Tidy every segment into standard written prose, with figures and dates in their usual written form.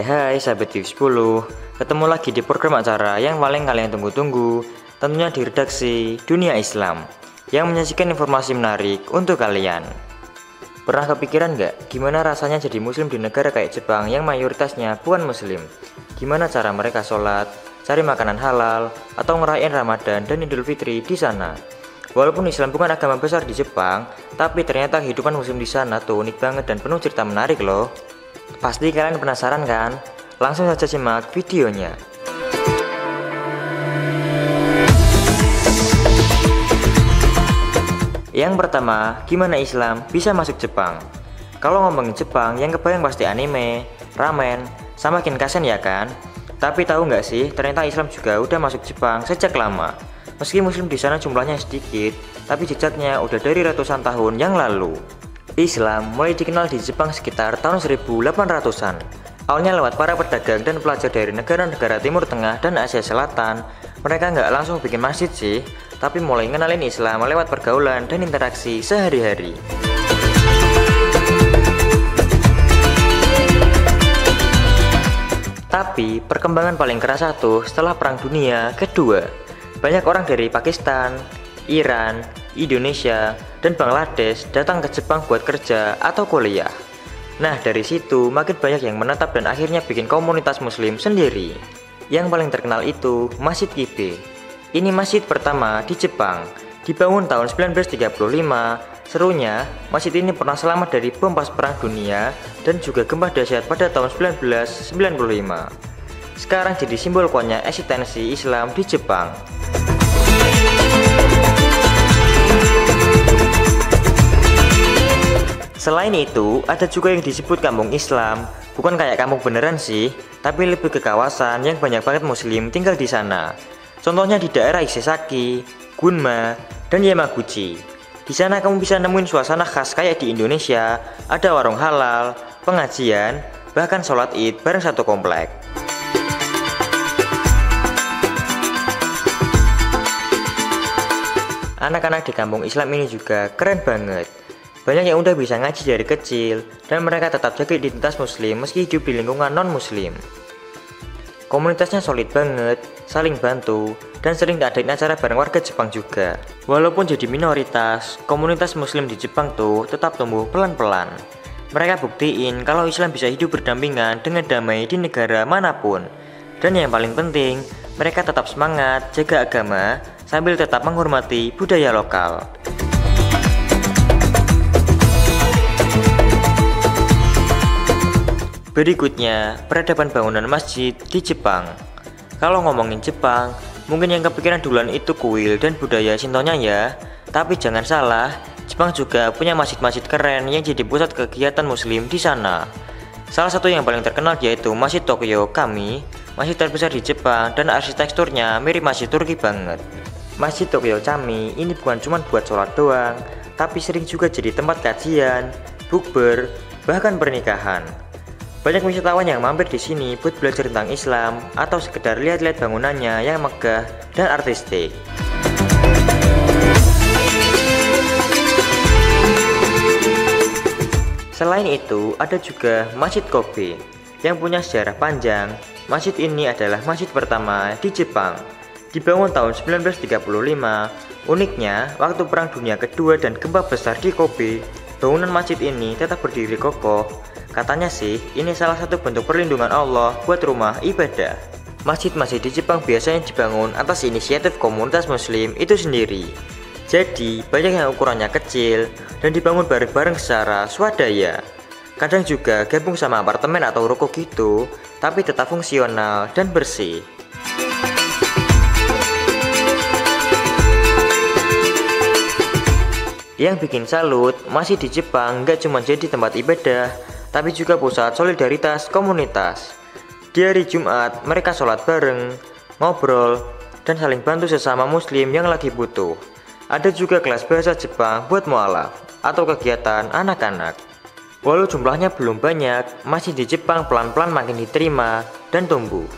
Hai sahabat TV 10, ketemu lagi di program acara yang paling kalian tunggu-tunggu, tentunya di redaksi Dunia Islam, yang menyajikan informasi menarik untuk kalian. Pernah kepikiran nggak gimana rasanya jadi muslim di negara kayak Jepang yang mayoritasnya bukan muslim? Gimana cara mereka sholat, cari makanan halal, atau ngerayain Ramadan dan Idul Fitri di sana? Walaupun Islam bukan agama besar di Jepang, tapi ternyata kehidupan muslim di sana tuh unik banget dan penuh cerita menarik loh. Pasti kalian penasaran kan? Langsung saja simak videonya. Yang pertama, gimana Islam bisa masuk Jepang? Kalau ngomongin Jepang, yang kebayang pasti anime, ramen, sama Shinkansen ya kan? Tapi tahu nggak sih, ternyata Islam juga udah masuk Jepang sejak lama. Meski muslim di sana jumlahnya sedikit, tapi jejaknya udah dari ratusan tahun yang lalu. Islam mulai dikenal di Jepang sekitar tahun 1800-an. Awalnya lewat para pedagang dan pelajar dari negara-negara Timur Tengah dan Asia Selatan. Mereka nggak langsung bikin masjid sih, tapi mulai ngenalin Islam lewat pergaulan dan interaksi sehari-hari. Tapi perkembangan paling kerasa tuh setelah Perang Dunia Kedua. Banyak orang dari Pakistan, Iran, Indonesia, dan Bangladesh datang ke Jepang buat kerja atau kuliah. Nah, dari situ makin banyak yang menetap dan akhirnya bikin komunitas muslim sendiri. Yang paling terkenal itu Masjid Kibe. Ini masjid pertama di Jepang, dibangun tahun 1935. Serunya, masjid ini pernah selamat dari bom pas Perang Dunia dan juga gempa dahsyat pada tahun 1995. Sekarang jadi simbol kuatnya eksistensi Islam di Jepang. Selain itu, ada juga yang disebut kampung Islam. Bukan kayak kampung beneran sih, tapi lebih ke kawasan yang banyak banget muslim tinggal di sana. Contohnya di daerah Isesaki, Gunma, dan Yamaguchi. Di sana kamu bisa nemuin suasana khas kayak di Indonesia, ada warung halal, pengajian, bahkan sholat Id bareng satu komplek. Anak-anak di kampung Islam ini juga keren banget. Banyak yang udah bisa ngaji dari kecil, dan mereka tetap jaga identitas muslim meski hidup di lingkungan non-muslim. Komunitasnya solid banget, saling bantu, dan sering adain acara bareng warga Jepang juga. Walaupun jadi minoritas, komunitas muslim di Jepang tuh tetap tumbuh pelan-pelan. Mereka buktiin kalau Islam bisa hidup berdampingan dengan damai di negara manapun. Dan yang paling penting, mereka tetap semangat jaga agama sambil tetap menghormati budaya lokal. Berikutnya, peradaban bangunan masjid di Jepang. Kalau ngomongin Jepang, mungkin yang kepikiran duluan itu kuil dan budaya Shintonya ya. Tapi jangan salah, Jepang juga punya masjid-masjid keren yang jadi pusat kegiatan muslim di sana. Salah satu yang paling terkenal yaitu Masjid Tokyo Kami, masjid terbesar di Jepang dan arsitekturnya mirip masjid Turki banget. Masjid Tokyo Kami ini bukan cuma buat sholat doang, tapi sering juga jadi tempat kajian, bukber, bahkan pernikahan. Banyak wisatawan yang mampir di sini buat belajar tentang Islam atau sekedar lihat-lihat bangunannya yang megah dan artistik. Selain itu, ada juga Masjid Kobe yang punya sejarah panjang. Masjid ini adalah masjid pertama di Jepang. Dibangun tahun 1935. Uniknya, waktu Perang Dunia Kedua dan gempa besar di Kobe, bangunan masjid ini tetap berdiri kokoh. Katanya sih, ini salah satu bentuk perlindungan Allah buat rumah ibadah. Masjid-masjid di Jepang biasanya dibangun atas inisiatif komunitas muslim itu sendiri. Jadi, banyak yang ukurannya kecil dan dibangun bareng-bareng secara swadaya. Kadang juga gabung sama apartemen atau ruko gitu, tapi tetap fungsional dan bersih. Yang bikin salut, masjid di Jepang nggak cuma jadi tempat ibadah, tapi juga pusat solidaritas komunitas. Di hari Jumat, mereka sholat bareng, ngobrol, dan saling bantu sesama muslim yang lagi butuh. Ada juga kelas bahasa Jepang buat mualaf, atau kegiatan anak-anak. Walau jumlahnya belum banyak, masjid di Jepang pelan-pelan makin diterima dan tumbuh.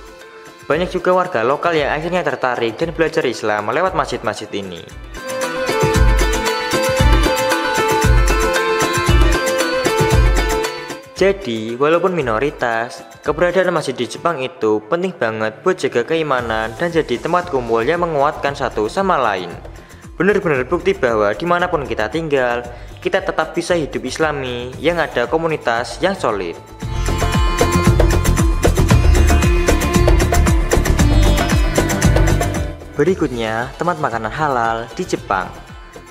Banyak juga warga lokal yang akhirnya tertarik dan belajar Islam lewat masjid-masjid ini. Jadi, walaupun minoritas, keberadaan masjid di Jepang itu penting banget buat jaga keimanan dan jadi tempat kumpul yang menguatkan satu sama lain. Benar-benar bukti bahwa dimanapun kita tinggal, kita tetap bisa hidup islami yang ada komunitas yang solid. Berikutnya, tempat makanan halal di Jepang.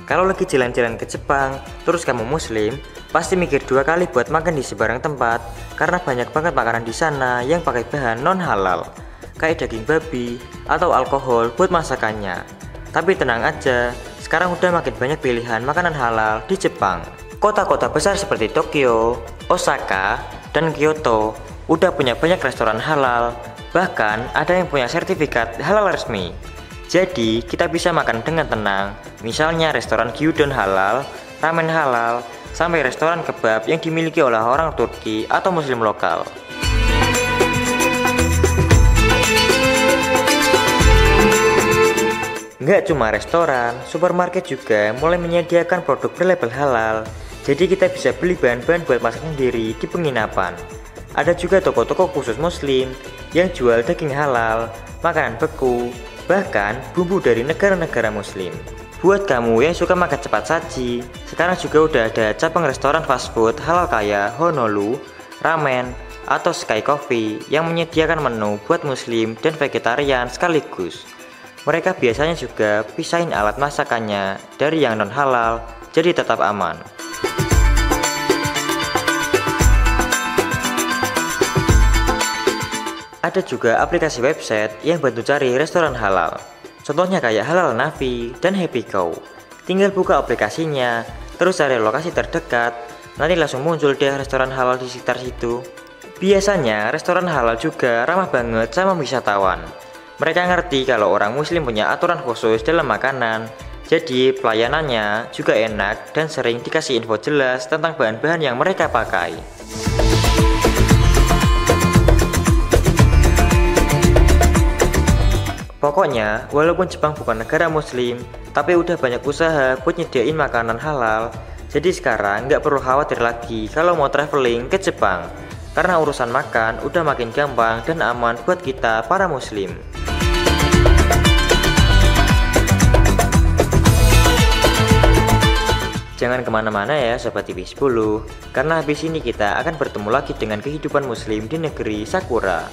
Kalau lagi jalan-jalan ke Jepang, terus kamu muslim, pasti mikir dua kali buat makan di sebarang tempat karena banyak banget makanan di sana yang pakai bahan non halal, kayak daging babi atau alkohol buat masakannya. Tapi tenang aja, sekarang udah makin banyak pilihan makanan halal di Jepang. Kota-kota besar seperti Tokyo, Osaka, dan Kyoto udah punya banyak restoran halal, bahkan ada yang punya sertifikat halal resmi. Jadi, kita bisa makan dengan tenang, misalnya restoran gyudon halal, ramen halal, sampai restoran kebab yang dimiliki oleh orang Turki atau muslim lokal. Nggak cuma restoran, supermarket juga mulai menyediakan produk berlabel halal, jadi kita bisa beli bahan-bahan buat masak sendiri di penginapan. Ada juga toko-toko khusus muslim yang jual daging halal, makanan beku, bahkan bumbu dari negara-negara muslim. Buat kamu yang suka makan cepat saji, sekarang juga udah ada cabang restoran fast food halal kayak Honolulu, Ramen, atau Sky Coffee yang menyediakan menu buat muslim dan vegetarian sekaligus. Mereka biasanya juga pisahin alat masakannya dari yang non halal, jadi tetap aman. Ada juga aplikasi website yang bantu cari restoran halal. Contohnya kayak Halal Navi dan Happy Cow. Tinggal buka aplikasinya, terus cari lokasi terdekat, nanti langsung muncul deh restoran halal di sekitar situ. Biasanya restoran halal juga ramah banget sama wisatawan. Mereka ngerti kalau orang muslim punya aturan khusus dalam makanan, jadi pelayanannya juga enak dan sering dikasih info jelas tentang bahan-bahan yang mereka pakai. Pokoknya, walaupun Jepang bukan negara muslim, tapi udah banyak usaha buat nyediain makanan halal. Jadi sekarang nggak perlu khawatir lagi kalau mau traveling ke Jepang, karena urusan makan udah makin gampang dan aman buat kita para muslim. Jangan kemana-mana ya Sobat TV 10, karena habis ini kita akan bertemu lagi dengan kehidupan muslim di negeri Sakura.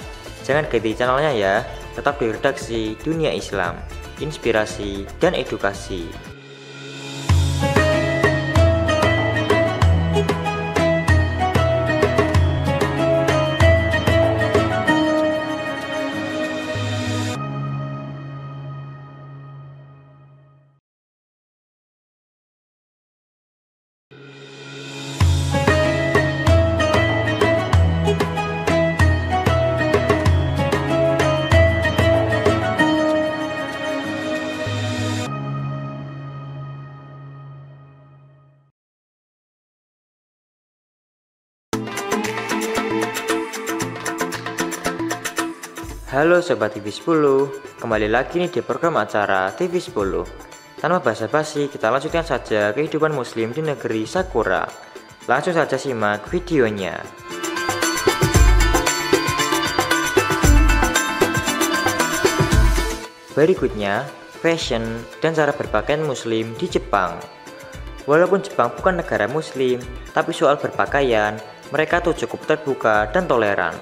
Jangan ganti channelnya ya, tetap di redaksi Dunia Islam, inspirasi dan edukasi. Halo Sobat TV 10, kembali lagi nih di program acara TV 10. Tanpa basa-basi, kita lanjutkan saja kehidupan muslim di negeri Sakura. Langsung saja simak videonya. Berikutnya, fashion dan cara berpakaian muslim di Jepang. Walaupun Jepang bukan negara muslim, tapi soal berpakaian, mereka tuh cukup terbuka dan toleran.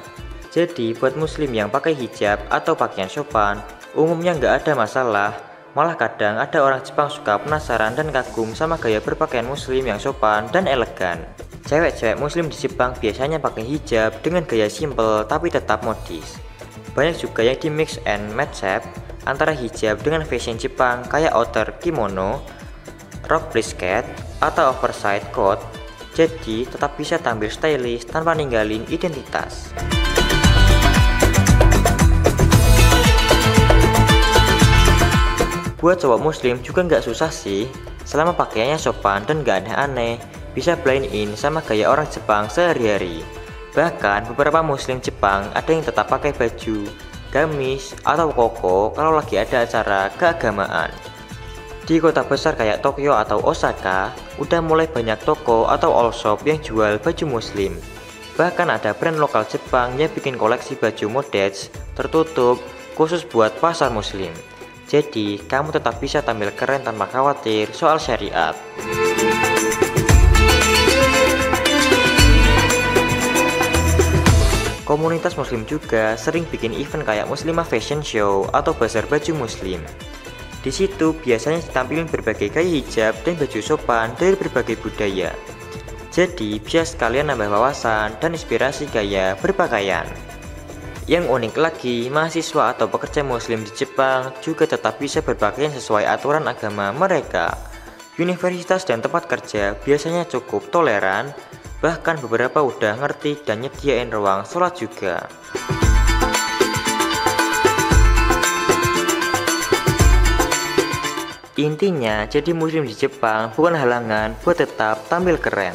Jadi buat muslim yang pakai hijab atau pakaian sopan, umumnya nggak ada masalah. Malah kadang ada orang Jepang suka penasaran dan kagum sama gaya berpakaian muslim yang sopan dan elegan. Cewek-cewek muslim di Jepang biasanya pakai hijab dengan gaya simple tapi tetap modis. Banyak juga yang di mix and match antara hijab dengan fashion Jepang kayak outer kimono, rok brisket, atau oversized coat. Jadi tetap bisa tampil stylish tanpa ninggalin identitas. Buat cowok muslim juga nggak susah sih, selama pakaiannya sopan dan nggak aneh-aneh, bisa blend in sama gaya orang Jepang sehari-hari. Bahkan beberapa muslim Jepang ada yang tetap pakai baju, gamis, atau koko kalau lagi ada acara keagamaan. Di kota besar kayak Tokyo atau Osaka, udah mulai banyak toko atau all shop yang jual baju muslim. Bahkan ada brand lokal Jepang yang bikin koleksi baju modest tertutup khusus buat pasar muslim. Jadi, kamu tetap bisa tampil keren tanpa khawatir soal syariat. Komunitas muslim juga sering bikin event kayak Muslimah Fashion Show atau bazar baju muslim. Di situ biasanya ditampilkan berbagai gaya hijab dan baju sopan dari berbagai budaya. Jadi bisa sekalian nambah wawasan dan inspirasi gaya berpakaian. Yang unik lagi, mahasiswa atau pekerja muslim di Jepang juga tetap bisa berpakaian sesuai aturan agama mereka. Universitas dan tempat kerja biasanya cukup toleran, bahkan beberapa udah ngerti dan nyediain ruang sholat juga. Intinya, jadi muslim di Jepang bukan halangan buat tetap tampil keren.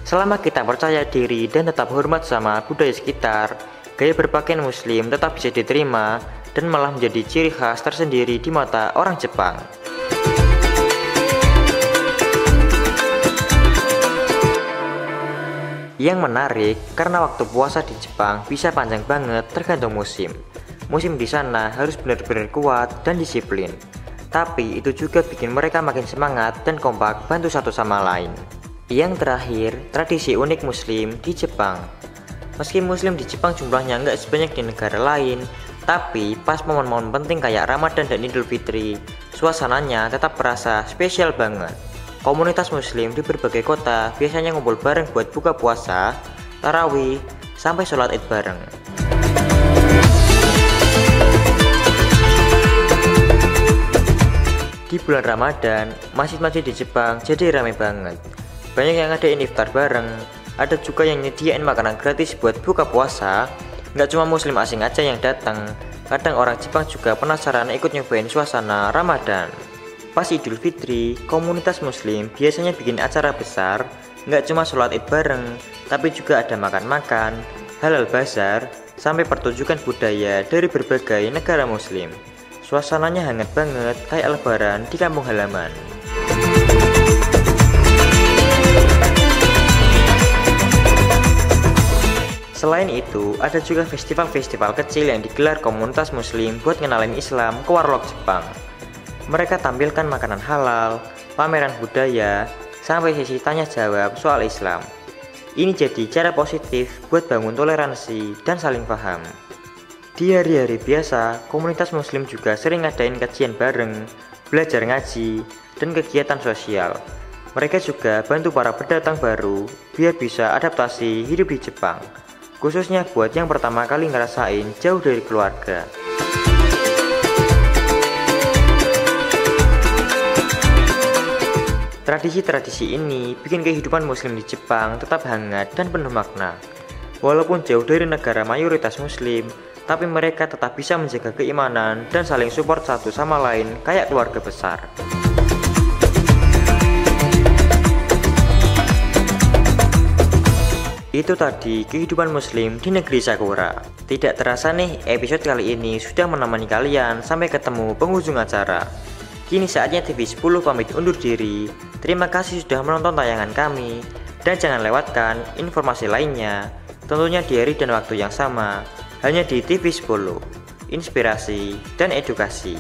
Selama kita percaya diri dan tetap hormat sama budaya sekitar, gaya berpakaian muslim tetap bisa diterima dan malah menjadi ciri khas tersendiri di mata orang Jepang. Yang menarik, karena waktu puasa di Jepang bisa panjang banget tergantung musim. Musim di sana harus benar-benar kuat dan disiplin. Tapi itu juga bikin mereka makin semangat dan kompak bantu satu sama lain. Yang terakhir, tradisi unik muslim di Jepang. Meski muslim di Jepang jumlahnya nggak sebanyak di negara lain, tapi pas momen-momen penting kayak Ramadan dan Idul Fitri, suasananya tetap terasa spesial banget. Komunitas muslim di berbagai kota biasanya ngumpul bareng buat buka puasa, tarawih, sampai sholat id bareng. Di bulan Ramadan, masjid-masjid di Jepang jadi ramai banget. Banyak yang ngadain iftar bareng, ada juga yang nyediain makanan gratis buat buka puasa. Nggak cuma muslim asing aja yang datang, kadang orang Jepang juga penasaran ikut nyobain suasana Ramadan. Pas Idul Fitri, komunitas muslim biasanya bikin acara besar, nggak cuma sholat id bareng, tapi juga ada makan-makan, halal bazar, sampai pertunjukan budaya dari berbagai negara muslim. Suasananya hangat banget kayak lebaran di kampung halaman. Selain itu, ada juga festival-festival kecil yang digelar komunitas muslim buat ngenalin Islam ke warlock Jepang. Mereka tampilkan makanan halal, pameran budaya, sampai sesi tanya jawab soal Islam. Ini jadi cara positif buat bangun toleransi dan saling paham. Di hari-hari biasa, komunitas muslim juga sering ngadain kajian bareng, belajar ngaji, dan kegiatan sosial. Mereka juga bantu para pendatang baru biar bisa adaptasi hidup di Jepang, khususnya buat yang pertama kali ngerasain jauh dari keluarga. Tradisi-tradisi ini bikin kehidupan muslim di Jepang tetap hangat dan penuh makna. Walaupun jauh dari negara mayoritas muslim, tapi mereka tetap bisa menjaga keimanan dan saling support satu sama lain kayak keluarga besar. Itu tadi kehidupan muslim di negeri Sakura. Tidak terasa nih, episode kali ini sudah menemani kalian sampai ketemu penghujung acara. Kini saatnya TV10 pamit undur diri. Terima kasih sudah menonton tayangan kami, dan jangan lewatkan informasi lainnya, tentunya di hari dan waktu yang sama, hanya di TV10. Inspirasi dan edukasi.